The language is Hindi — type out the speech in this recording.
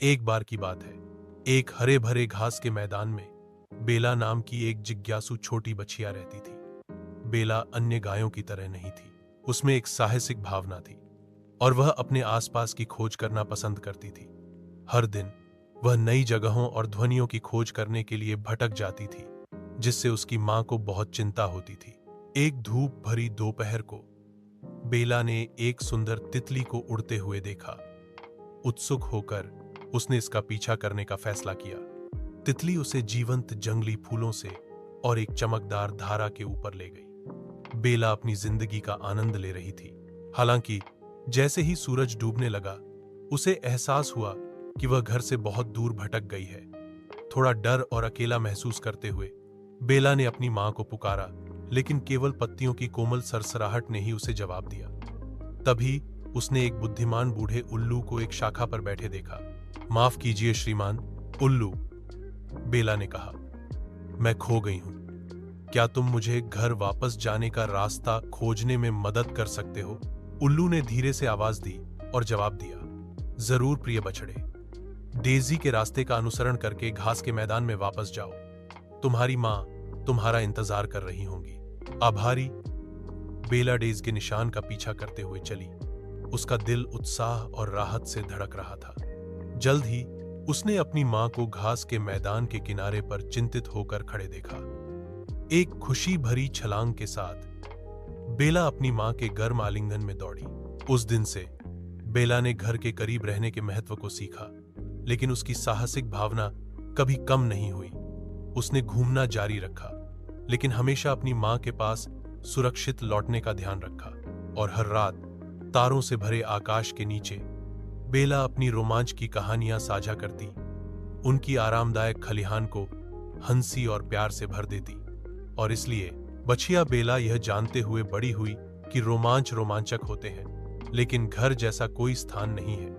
एक बार की बात है, एक हरे भरे घास के मैदान में बेला नाम की एक जिज्ञासु छोटी बछिया रहती थी। बेला अन्य गायों की तरह नहीं थी। उसमें एक साहसिक भावना थी और वह अपने आसपास की खोज करना पसंद करती थी। हर दिन वह नई जगहों और ध्वनियों की खोज करने के लिए भटक जाती थी, जिससे उसकी मां को बहुत चिंता होती थी। एक धूप भरी दोपहर को बेला ने एक सुंदर तितली को उड़ते हुए देखा। उत्सुक होकर उसने इसका पीछा करने का फैसला किया। तितली उसे जीवंत जंगली फूलों से और एक चमकदार धारा के ऊपर ले गई। बेला अपनी जिंदगी का आनंद ले रही थी। हालांकि जैसे ही सूरज डूबने लगा, उसे एहसास हुआ कि वह घर से बहुत दूर भटक गई है। थोड़ा डर और अकेला महसूस करते हुए बेला ने अपनी मां को पुकारा, लेकिन केवल पत्तियों की कोमल सरसराहट ने ही उसे जवाब दिया। तभी उसने एक बुद्धिमान बूढ़े उल्लू को एक शाखा पर बैठे देखा। माफ कीजिए श्रीमान उल्लू, बेला ने कहा, मैं खो गई हूं। क्या तुम मुझे घर वापस जाने का रास्ता खोजने में मदद कर सकते हो? उल्लू ने धीरे से आवाज दी और जवाब दिया, जरूर प्रिय बछड़े। डेजी के रास्ते का अनुसरण करके घास के मैदान में वापस जाओ। तुम्हारी मां तुम्हारा इंतजार कर रही होंगी। आभारी। बेला डेज के निशान का पीछा करते हुए चली। उसका दिल उत्साह और राहत से धड़क रहा था। जल्द ही उसने अपनी मां को घास के मैदान के किनारे पर चिंतित होकर खड़े देखा। एक खुशी भरी छलांग के साथ बेला अपनी मां के गर्म आलिंगन में दौड़ी। उस दिन से बेला ने घर के करीब रहने के महत्व को सीखा, लेकिन उसकी साहसिक भावना कभी कम नहीं हुई। उसने घूमना जारी रखा, लेकिन हमेशा अपनी मां के पास सुरक्षित लौटने का ध्यान रखा। और हर रात तारों से भरे आकाश के नीचे बेला अपनी रोमांच की कहानियां साझा करती, उनकी आरामदायक खलिहान को हंसी और प्यार से भर देती। और इसलिए बछिया बेला यह जानते हुए बड़ी हुई कि रोमांच रोमांचक होते हैं, लेकिन घर जैसा कोई स्थान नहीं है।